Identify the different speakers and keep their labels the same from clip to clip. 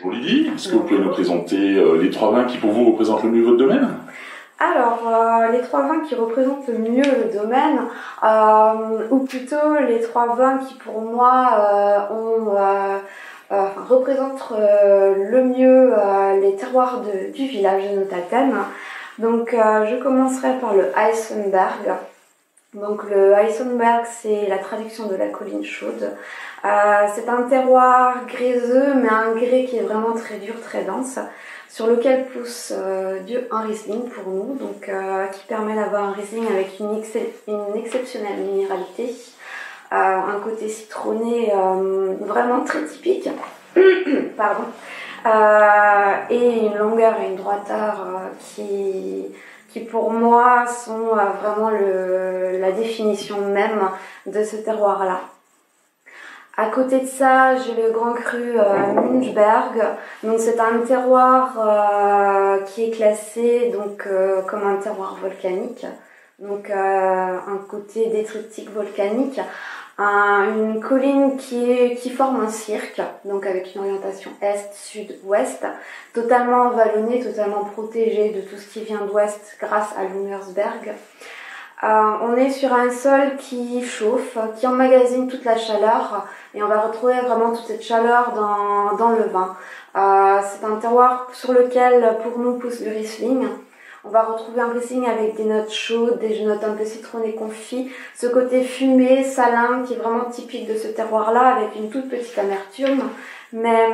Speaker 1: Bonjour Lydie, est-ce que vous pouvez nous présenter les 3 vins qui pour vous représentent le mieux votre domaine?
Speaker 2: Alors, les 3 vins qui représentent le mieux le domaine, ou plutôt les 3 vins qui pour moi représentent le mieux les terroirs du village de Notaten. Donc je commencerai par le Eisenberg. Donc le Eisenberg, c'est la traduction de la colline chaude. C'est un terroir gréseux, mais un grès qui est vraiment très dur, très dense, sur lequel pousse un Riesling pour nous, donc qui permet d'avoir un Riesling avec une exceptionnelle minéralité, un côté citronné vraiment très typique, pardon, et une longueur et une droiteur qui pour moi sont vraiment la définition même de ce terroir-là. À côté de ça, j'ai le Grand Cru Münchberg. Donc c'est un terroir qui est classé comme un terroir volcanique. Donc un côté détritique volcanique. Une colline qui forme un cirque, donc avec une orientation est, sud, ouest, totalement vallonnée, totalement protégée de tout ce qui vient d'ouest grâce à l'Ungersberg. On est sur un sol qui chauffe, qui emmagasine toute la chaleur, et on va retrouver vraiment toute cette chaleur dans le vin. C'est un terroir sur lequel pour nous pousse le Riesling. On va retrouver un Riesling avec des notes chaudes, des notes un peu citronnées confit, ce côté fumé, salin qui est vraiment typique de ce terroir-là avec une toute petite amertume. Mais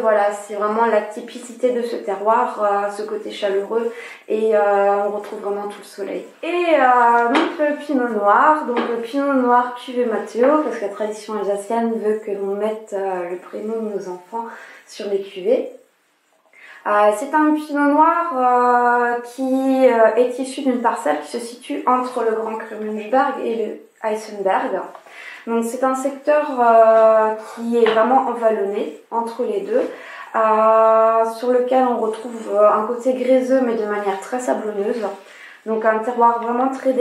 Speaker 2: voilà, c'est vraiment la typicité de ce terroir, ce côté chaleureux, et on retrouve vraiment tout le soleil. Et donc le Pinot Noir, cuvée Matteo, parce que la tradition alsacienne veut que l'on mette le prénom de nos enfants sur les cuvées. C'est un Pinot Noir qui est issu d'une parcelle qui se situe entre le Grand Cru Münchberg et le Eisenberg. Donc c'est un secteur qui est vraiment envallonné entre les deux, sur lequel on retrouve un côté gréseux mais de manière très sablonneuse. Donc un terroir vraiment très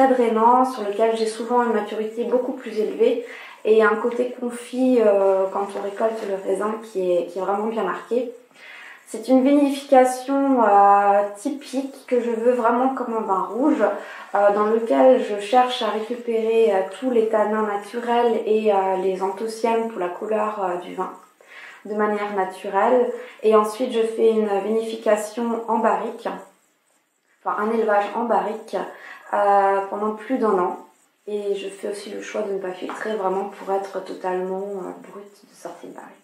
Speaker 2: drainant, sur lequel j'ai souvent une maturité beaucoup plus élevée et un côté confit quand on récolte le raisin qui est vraiment bien marqué. C'est une vinification typique que je veux vraiment comme un vin rouge, dans lequel je cherche à récupérer tous les tanins naturels et les anthocyanes pour la couleur du vin, de manière naturelle. Et ensuite, je fais une vinification en barrique, un élevage en barrique pendant plus d'1 an. Et je fais aussi le choix de ne pas filtrer vraiment pour être totalement brut de sortie de barrique.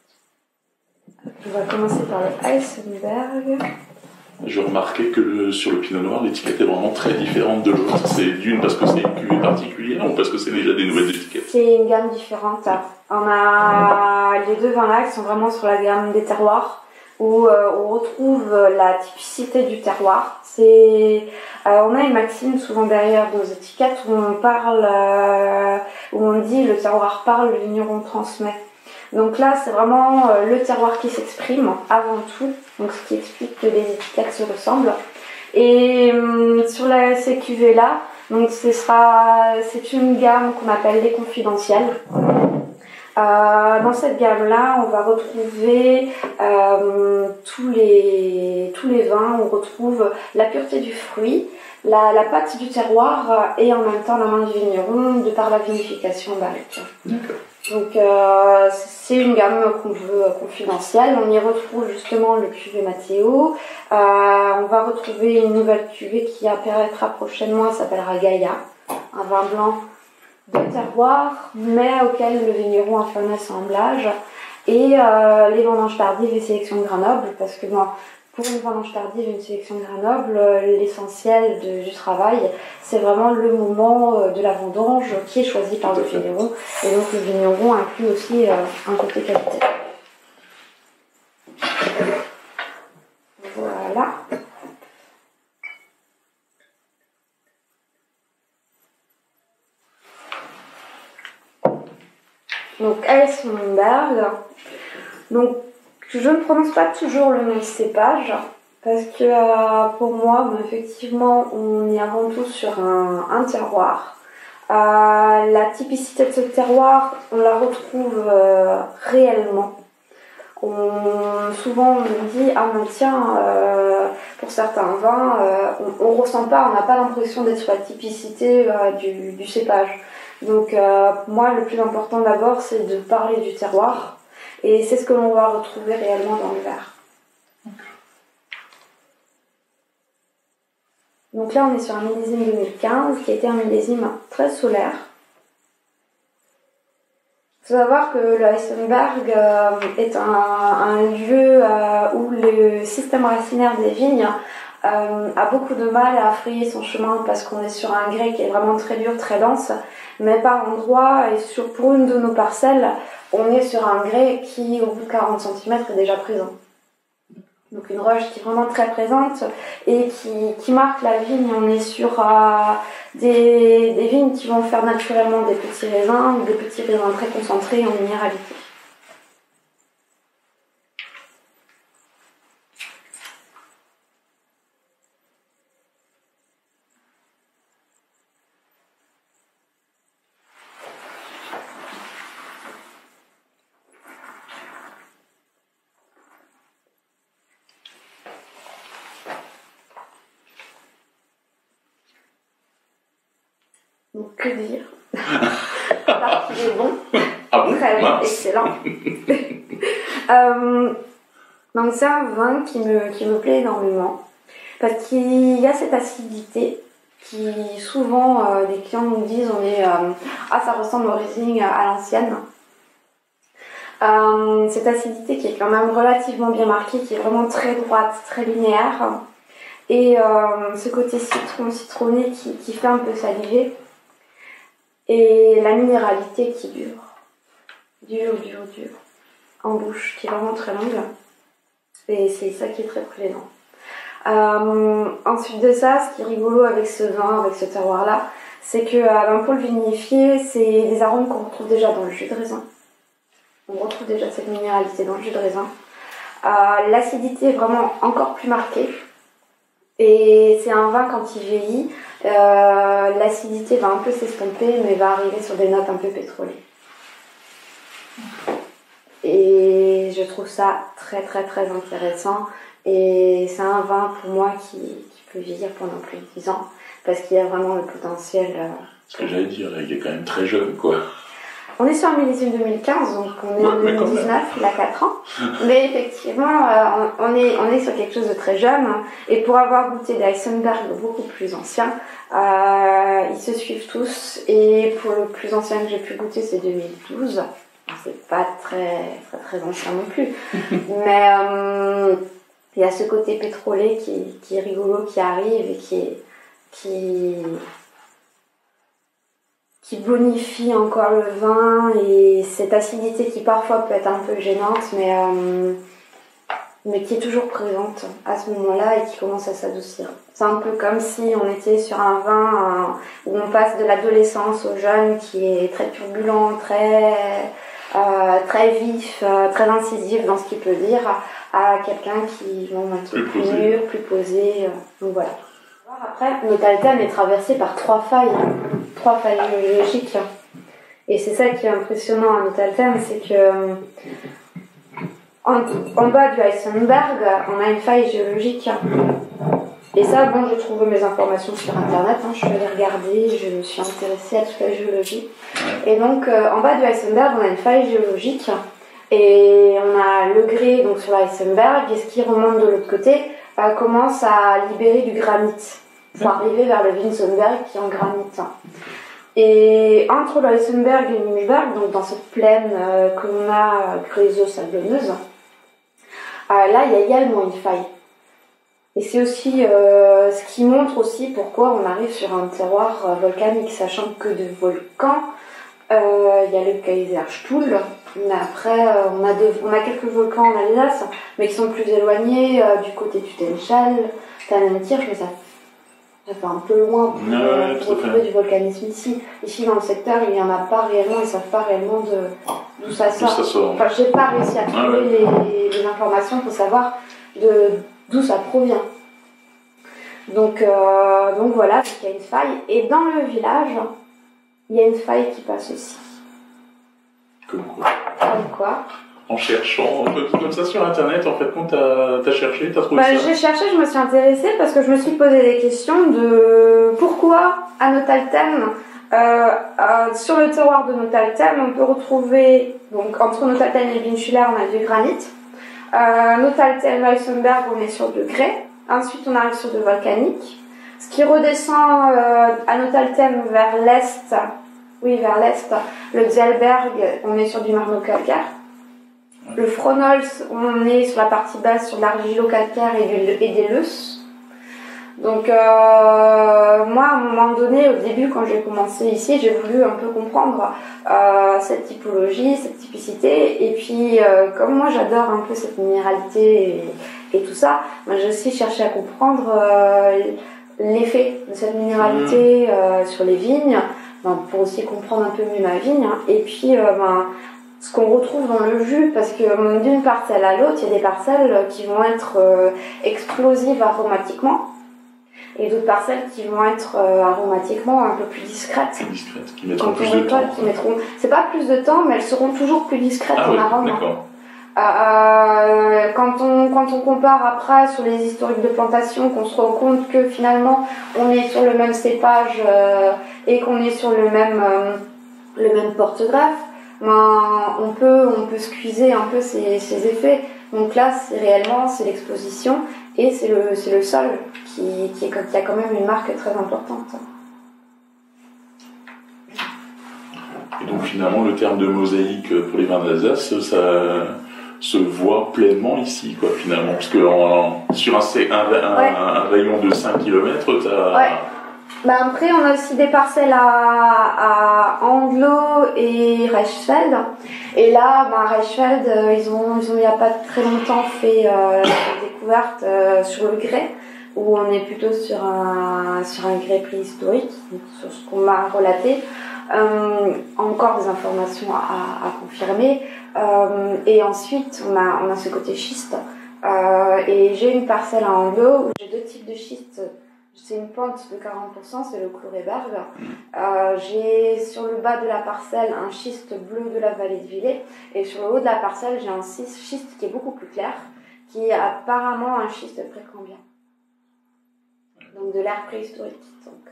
Speaker 2: On va commencer par le Eisenberg.
Speaker 1: Je remarquais que sur le Pinot Noir, l'étiquette est vraiment très différente de l'autre. C'est d'une parce que c'est une cuvée particulière ou parce que c'est déjà des nouvelles étiquettes?
Speaker 2: C'est une gamme différente. On a les 2 vins-là qui sont vraiment sur la gamme des terroirs, où on retrouve la typicité du terroir. On a une maxime souvent derrière nos étiquettes où on dit le terroir parle, le vigneron transmet. Donc là, c'est vraiment le terroir qui s'exprime avant tout, donc ce qui explique que les étiquettes se ressemblent. Et sur ces cuvées-là, donc c'est une gamme qu'on appelle les confidentielles. Dans cette gamme-là, on va retrouver tous les vins. On retrouve la pureté du fruit, la pâte du terroir et en même temps la main du vigneron de par la vinification barrique.
Speaker 1: D'accord.
Speaker 2: Donc c'est une gamme qu'on veut confidentielle. On y retrouve justement le cuvée Matteo. On va retrouver une nouvelle cuvée qui apparaîtra prochainement, elle s'appellera Gaïa, un vin blanc de terroir, mais auquel le vigneron a fait un assemblage. Et les vendanges tardives et sélections de Grenoble, parce que pour une vendange tardive et une sélection de Grenoble, l'essentiel du travail, c'est vraiment le moment de la vendange qui est choisi par le vigneron. Et donc le vigneron inclut aussi un côté qualité. Voilà. Donc Eisenberg. Donc je ne prononce pas toujours le nom de cépage parce que pour moi, effectivement, on est avant tout sur un terroir. La typicité de ce terroir, on la retrouve réellement Souvent on me dit ah mais tiens pour certains vins on ressent pas, on n'a pas l'impression d'être sur la typicité du cépage. Donc moi le plus important d'abord c'est de parler du terroir et c'est ce que l'on va retrouver réellement dans le verre. Donc là on est sur un millésime 2015 qui était un millésime très solaire. Il faut savoir que le Isenberg est un lieu où le système racinaire des vignes a beaucoup de mal à frayer son chemin parce qu'on est sur un grès qui est vraiment très dur, très dense. Mais par endroits, et pour une de nos parcelles, on est sur un grès qui, au bout de 40 cm, est déjà présent. Donc une roche qui est vraiment très présente et qui marque la vigne. On est sur des vignes qui vont faire naturellement des petits raisins très concentrés en minéralité. Donc que dire? Parce qu'il est bon.
Speaker 1: Ah bon?
Speaker 2: Très
Speaker 1: Mince.
Speaker 2: excellent. Donc c'est un vin qui me plaît énormément parce qu'il y a cette acidité qui souvent les clients nous disent ça ressemble au Riesling à l'ancienne. Cette acidité qui est quand même relativement bien marquée, qui est vraiment très droite, très linéaire, et ce côté citronné qui fait un peu saliver. Et la minéralité qui dure en bouche, qui est vraiment très longue. Et c'est ça qui est très plaisant. Ensuite de ça, ce qui est rigolo avec ce vin, avec ce terroir-là, c'est que pour le vinifier, c'est des arômes qu'on retrouve déjà dans le jus de raisin. On retrouve déjà cette minéralité dans le jus de raisin. L'acidité est vraiment encore plus marquée. Et c'est un vin, quand il vieillit, l'acidité va un peu s'estomper, mais va arriver sur des notes un peu pétrolées. Et je trouve ça très très très intéressant. Et c'est un vin pour moi qui peut vieillir pendant plus de 10 ans, parce qu'il y a vraiment le potentiel.
Speaker 1: Ce que j'allais dire, il est quand même très jeune, quoi.
Speaker 2: On est sur un millésime 2015, donc on est en 2019, il a 4 ans. Mais effectivement, on est sur quelque chose de très jeune. Et pour avoir goûté des Isenberg beaucoup plus anciens, ils se suivent tous. Et pour le plus ancien que j'ai pu goûter, c'est 2012. C'est pas très, très, très ancien non plus. Mais il y a ce côté pétrolé qui est rigolo, qui arrive et qui bonifie encore le vin, et cette acidité qui parfois peut être un peu gênante, mais qui est toujours présente à ce moment-là et qui commence à s'adoucir. C'est un peu comme si on était sur un vin où on passe de l'adolescence au jeune, qui est très turbulent, très vif, très incisif dans ce qu'il peut dire, à quelqu'un qui est un peu plus mûr, plus posé. Donc voilà. Après, notre Altem est traversé par 3 failles géologiques. Et c'est ça qui est impressionnant à notre Altem, c'est que en bas du Isenberg, on a une faille géologique. Et ça, j'ai trouvé mes informations sur internet, je suis allée regarder, je me suis intéressée à toute la géologie. Et donc, en bas du Isenberg, on a une faille géologique. Et on a le grès donc sur l'Isenberg, et ce qui remonte de l'autre côté commence à libérer du granit pour arriver vers le Winzenberg qui est en granit. Et entre l'Isenberg et le Mühlberg, donc dans cette plaine que l'on a gréseux-sablonneuse, là il y a également une faille. Et c'est aussi ce qui montre aussi pourquoi on arrive sur un terroir volcanique, sachant que de volcans, il y a le Kaiserstuhl, mais après on a quelques volcans en Alsace, mais qui sont plus éloignés du côté du Tenchal, Tannentirch, mais ça fait un peu loin pour retrouver du volcanisme ici. Ici dans le secteur, il n'y en a pas réellement, ils ne savent pas réellement d'où ça sort. Enfin, j'ai pas réussi à trouver les informations pour savoir d'où ça provient. Donc voilà, il y a une faille. Et dans le village, il y a une faille qui passe aussi.
Speaker 1: Comme quoi?
Speaker 2: Comme quoi?
Speaker 1: en cherchant comme ça sur internet, en fait, quand t'as cherché, t'as trouvé ça?
Speaker 2: J'ai cherché, je me suis intéressée parce que je me suis posé des questions de pourquoi à Notaltem, sur le terroir de Notaltem, on peut retrouver, donc entre Notaltem et Vinschuler, on a du granit. Notaltem, Weissenberg, on est sur du grès. Ensuite, on arrive sur du volcanique. Ce qui redescend à Notaltem vers l'est, le Zellberg, on est sur du marno-calcaire. Le Fronols, on est sur la partie basse, sur de l'argilo-calcaire et des leusses. Donc, moi, à un moment donné, au début, quand j'ai commencé ici, j'ai voulu un peu comprendre cette typologie, cette typicité. Et puis, comme moi, j'adore un peu cette minéralité et tout ça, moi, j'ai aussi cherché à comprendre l'effet de cette minéralité sur les vignes, pour aussi comprendre un peu mieux ma vigne. Et puis, ce qu'on retrouve dans le jus, parce que d'une parcelle à l'autre, il y a des parcelles qui vont être explosives aromatiquement, et d'autres parcelles qui vont être aromatiquement un peu plus discrètes.
Speaker 1: Qui mettront plus de temps.
Speaker 2: C'est pas plus de temps, mais elles seront toujours plus discrètes en arôme.
Speaker 1: D'accord.
Speaker 2: Quand on compare après sur les historiques de plantation, qu'on se rend compte que finalement on est sur le même cépage et qu'on est sur le même porte-greffe, on peut squeezer un peu ces effets. Donc là, c'est l'exposition et c'est le sol qui a quand même une marque très importante.
Speaker 1: Et donc finalement, le terme de mosaïque pour les vins d'Alsace, ça se voit pleinement ici, quoi, finalement. Parce que sur un rayon de 5 km, t'as...
Speaker 2: Ouais. Après, on a aussi des parcelles à Andlo et Reichsfeld. Et là, Reichsfeld, ils ont il n'y a pas très longtemps fait des découvertes sur le grès, où on est plutôt sur un grès préhistorique, sur ce qu'on m'a relaté. Encore des informations à confirmer. Et ensuite, on a ce côté schiste. Et j'ai une parcelle à Andlo où j'ai deux types de schiste. C'est une pente de 40%, c'est le Chloréberg. J'ai sur le bas de la parcelle un schiste bleu de la vallée de Villers, et sur le haut de la parcelle j'ai un schiste qui est beaucoup plus clair, qui est apparemment un schiste précambien. Donc de l'ère préhistorique. Donc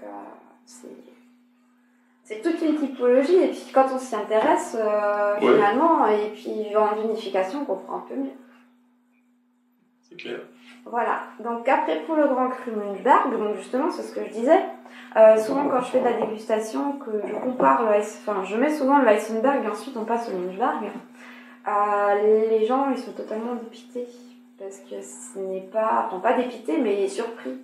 Speaker 2: c'est toute une typologie, et puis quand on s'y intéresse, finalement, et puis en vinification, on comprend un peu mieux.
Speaker 1: C'est clair.
Speaker 2: Voilà, donc après pour le Grand Cru Münchberg, donc justement c'est ce que je disais, souvent quand je fais de la dégustation, que je compare je mets souvent le Weissenberg et ensuite on passe au Münchberg, les gens ils sont totalement dépités, parce que ce n'est pas dépités mais surpris,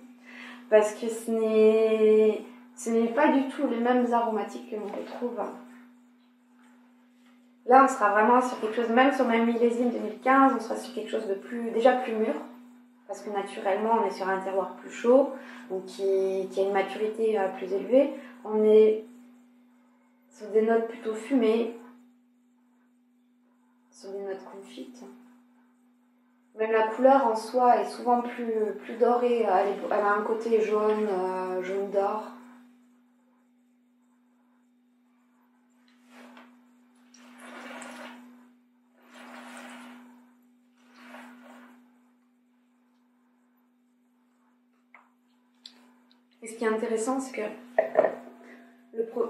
Speaker 2: parce que ce n'est pas du tout les mêmes aromatiques que l'on retrouve. Là on sera vraiment sur quelque chose, même sur le même millésime 2015, on sera sur quelque chose de déjà plus mûr. Parce que naturellement, on est sur un terroir plus chaud, donc qui a une maturité plus élevée. On est sur des notes plutôt fumées, sur des notes confites. Même la couleur en soi est souvent plus dorée. Elle a un côté jaune d'or. Et ce qui est intéressant, c'est que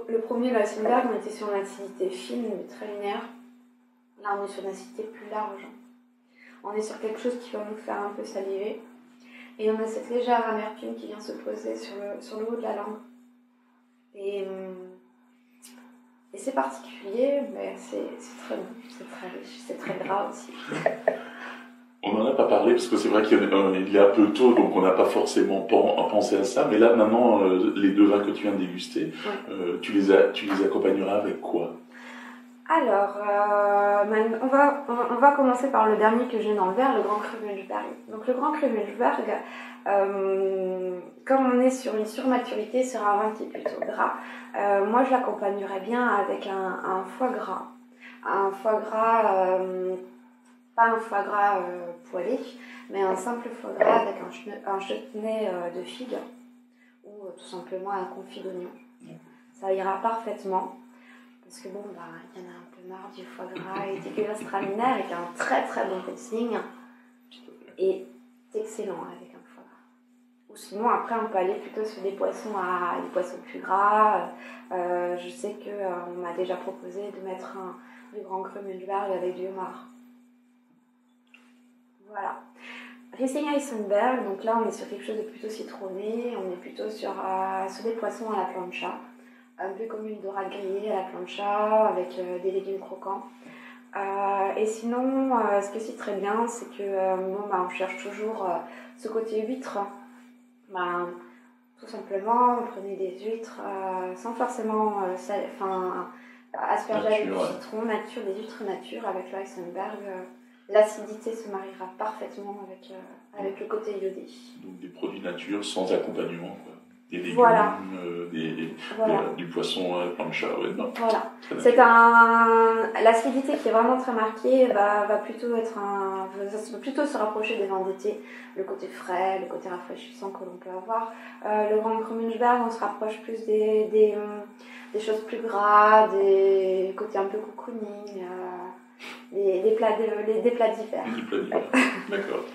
Speaker 2: le premier Weissenberg, on était sur une acidité fine, mais très linéaire. Là, on est sur une acidité plus large. On est sur quelque chose qui va nous faire un peu saliver. Et on a cette légère amertume qui vient se poser sur le haut de la langue. Et c'est particulier, mais c'est très bon, c'est très riche, c'est très gras aussi.
Speaker 1: On n'en a pas parlé parce que c'est vrai qu'il est un peu tôt, donc on n'a pas forcément pensé à ça. Mais là, maintenant, les deux vins que tu viens de déguster, tu les accompagneras avec quoi?
Speaker 2: Alors, on va commencer par le dernier que j'ai dans le verre, le Grand Cru Münchberg. Donc le Grand Cru Münchberg, comme on est sur une surmaturité, sur un vin qui est plutôt gras, moi je l'accompagnerais bien avec un foie gras. Un foie gras, pas un foie gras poêlé, mais un simple foie gras avec un chutney de figue, ou tout simplement un confit d'oignon. Ça ira parfaitement. parce que bon, bah, il y en a un peu marre du foie gras et du gastraminaire, avec un très très bon dressing, et c'est excellent avec un foie gras. Ou sinon, après, on peut aller plutôt sur des poissons plus gras. Je sais qu'on m'a déjà proposé de mettre du grand cru Münchberg avec du homard. Voilà. Riesling Eisenberg, donc là on est sur quelque chose de plutôt citronné, on est plutôt sur des poissons à la plancha, un peu comme une dorade grillée à la plancha avec des légumes croquants. Et sinon, ce qui est aussi très bien, c'est que on cherche toujours ce côté huître. Tout simplement, on prenait des huîtres sans forcément asperger avec du citron, nature, des huîtres nature avec le Eisenberg. L'acidité se mariera parfaitement avec le côté iodé. Donc
Speaker 1: des produits nature sans accompagnement, quoi. Des légumes,
Speaker 2: voilà.
Speaker 1: Du poisson plancha, ouais, non.
Speaker 2: Voilà. L'acidité qui est vraiment très marquée va plutôt se rapprocher des vins d'été, le côté frais, le côté rafraîchissant que l'on peut avoir. Le Grand Cru Münchberg, on se rapproche plus des choses plus gras, des côtés un peu cocooning. Des plats d'hiver.
Speaker 1: Des plats d'hiver, d'accord.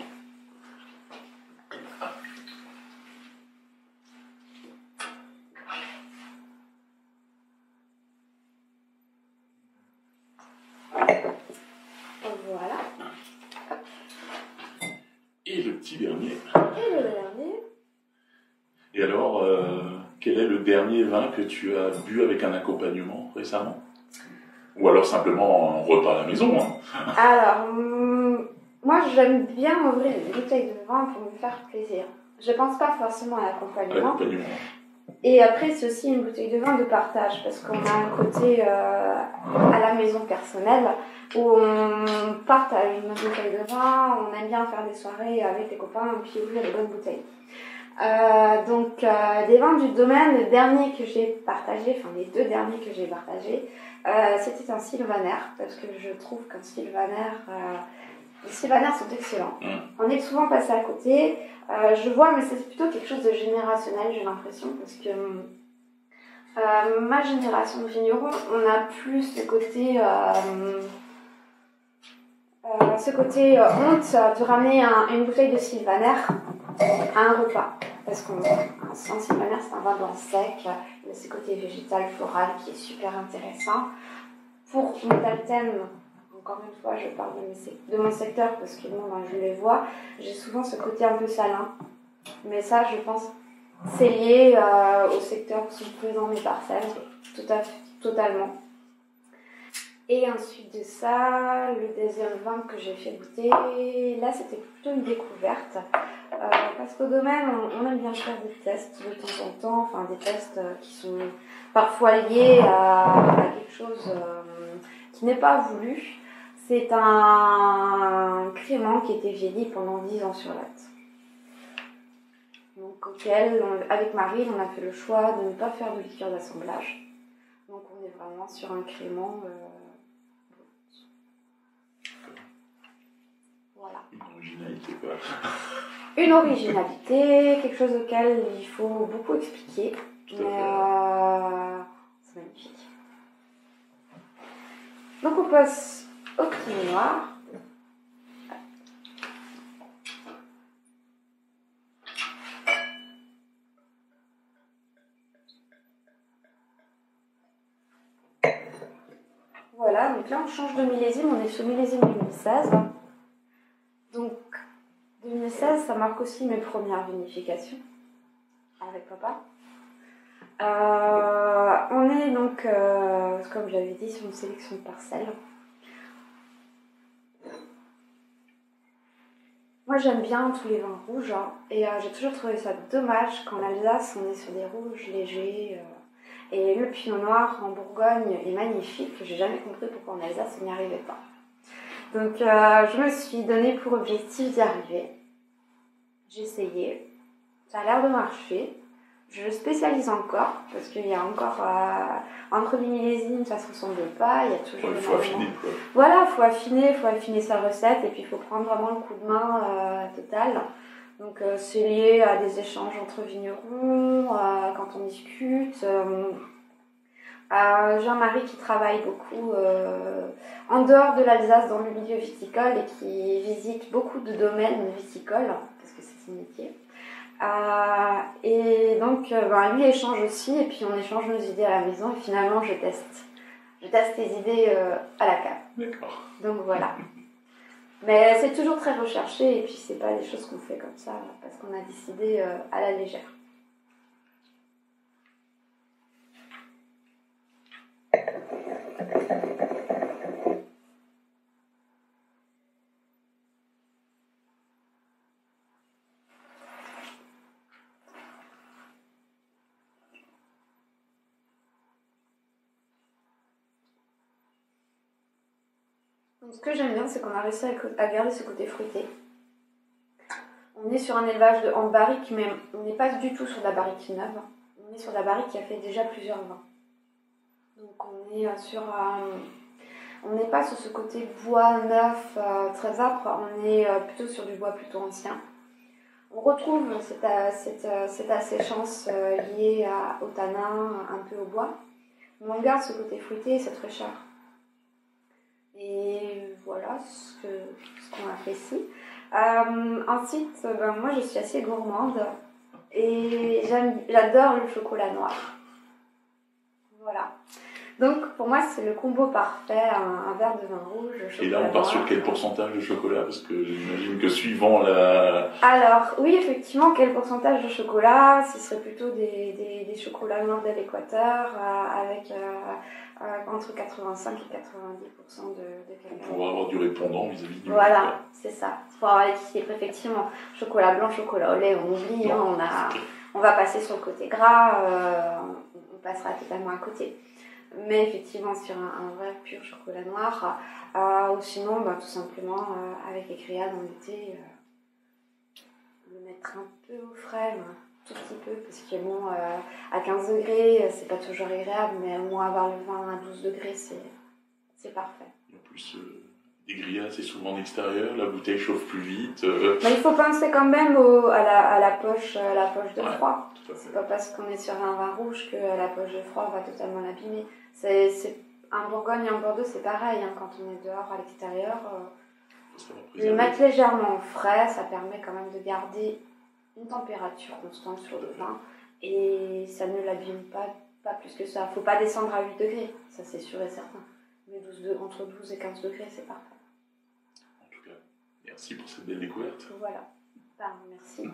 Speaker 2: Voilà.
Speaker 1: Et le petit dernier.
Speaker 2: Et le dernier.
Speaker 1: Et alors, quel est le dernier vin que tu as bu avec un accompagnement récemment ? Ou alors simplement un repas à la maison, hein.
Speaker 2: Alors, moi j'aime bien ouvrir une bouteille de vin pour me faire plaisir. Je pense pas forcément à l'accompagnement. Et après, c'est aussi une bouteille de vin de partage, parce qu'on a un côté à la maison personnelle où on partage une bouteille de vin, on aime bien faire des soirées avec les copains et puis ouvrir des bonnes bouteilles. Des vins du domaine, le dernier que j'ai partagé, enfin les deux derniers que j'ai partagés, c'était un Sylvaner, parce que je trouve qu'un Sylvaner, les Sylvaners sont excellents. On est souvent passé à côté, je vois, mais c'est plutôt quelque chose de générationnel, j'ai l'impression, parce que ma génération de vignerons, on a plus ce côté honte de ramener une bouteille de Sylvaner à un repas. Parce qu'un Sylvaner, c'est un vin blanc sec, il a ce côté végétal, floral qui est super intéressant. Pour Montalten, encore une fois, je parle de mon secteur parce que je les vois, j'ai souvent ce côté un peu salin. Mais ça, je pense, c'est lié au secteur où sont présents mes parcelles, totalement. Et ensuite de ça, le deuxième vin que j'ai fait goûter, là c'était plutôt une découverte. Parce qu'au domaine, on aime bien faire des tests de temps en temps, enfin des tests qui sont parfois liés à quelque chose qui n'est pas voulu. C'est un crément qui était vieilli pendant 10 ans sur latte. Donc avec Marie, on a fait le choix de ne pas faire de liqueur d'assemblage. Donc on est vraiment sur un crément. Voilà.
Speaker 1: Une originalité, quoi.
Speaker 2: Une originalité, quelque chose auquel il faut beaucoup expliquer. Mais c'est magnifique. Donc on passe au pinot noir. Voilà, donc là on change de millésime, on est sur millésime 2016. Donc 2016, ça marque aussi mes premières vinifications avec papa. On est donc, comme j'avais dit, sur une sélection de parcelles. Moi j'aime bien tous les vins rouges, hein, et j'ai toujours trouvé ça dommage qu'en Alsace on est sur des rouges légers. Et le pinot noir en Bourgogne est magnifique, j'ai jamais compris pourquoi en Alsace on n'y arrivait pas. Donc je me suis donné pour objectif d'y arriver. J'ai essayé, ça a l'air de marcher. Je spécialise encore, parce qu'il y a encore, entre les millésimes, ça se ressemble pas, il y a toujours...
Speaker 1: Il faut affiner, quoi.
Speaker 2: Voilà, il faut affiner sa recette, et puis il faut prendre vraiment le coup de main total. Donc c'est lié à des échanges entre vignerons, quand on discute. J'ai un mari qui travaille beaucoup en dehors de l'Alsace dans le milieu viticole et qui visite beaucoup de domaines viticoles, parce que c'est son métier. Et donc, lui échange aussi, et puis on échange nos idées à la maison, et finalement je teste. Je teste les idées à la cave.
Speaker 1: D'accord.
Speaker 2: Donc voilà. Mais c'est toujours très recherché, et puis c'est pas des choses qu'on fait comme ça, parce qu'on a décidé à la légère. Donc, ce que j'aime bien, c'est qu'on a réussi à garder ce côté fruité. On est sur un élevage en barrique, mais on n'est pas du tout sur de la barrique neuve. On est sur de la barrique qui a fait déjà plusieurs vins. Donc on est on n'est pas sur ce côté bois neuf très âpre, on est plutôt sur du bois plutôt ancien. On retrouve cette asséchance liée au tanin, un peu au bois, mais on garde ce côté fruité et cette fraîcheur. Et voilà ce qu'on apprécie. Ensuite, moi je suis assez gourmande et j'adore le chocolat noir. Voilà. Donc pour moi c'est le combo parfait, un verre de vin rouge, chocolat.
Speaker 1: Et là on part sur quel pourcentage de chocolat? Parce que j'imagine que suivant la...
Speaker 2: Alors oui, effectivement, quel pourcentage de chocolat? Ce serait plutôt des chocolats noirs de l'Équateur avec entre 85 et 90% de cacao.
Speaker 1: Pour avoir du répondant vis-à-vis du...
Speaker 2: Voilà, c'est ça. Pour avoir l'équilibre, effectivement. Chocolat blanc, chocolat au lait, on oublie, on va passer sur le côté gras, on passera totalement à côté. Mais effectivement, sur un vrai pur chocolat noir, ou sinon, tout simplement, avec les grillades en été, le mettre un peu au frais, tout petit peu, parce que bon, à 15 degrés, c'est pas toujours agréable, mais au moins avoir le vin à 12 degrés, c'est parfait.
Speaker 1: Et en plus, des grillades, c'est souvent en extérieur, la bouteille chauffe plus vite.
Speaker 2: Mais il faut penser quand même à la poche de froid. C'est pas parce qu'on est sur un vin rouge que la poche de froid va totalement l'abîmer. Un Bourgogne et un Bordeaux, c'est pareil, quand on est dehors à l'extérieur. Le mettre légèrement frais, ça permet quand même de garder une température constante sur le vin et ça ne l'abîme pas plus que ça. Faut pas descendre à 8 degrés, ça c'est sûr et certain. Mais entre 12 et 15 degrés, c'est parfait.
Speaker 1: En tout cas, merci pour cette belle découverte.
Speaker 2: Voilà. Merci.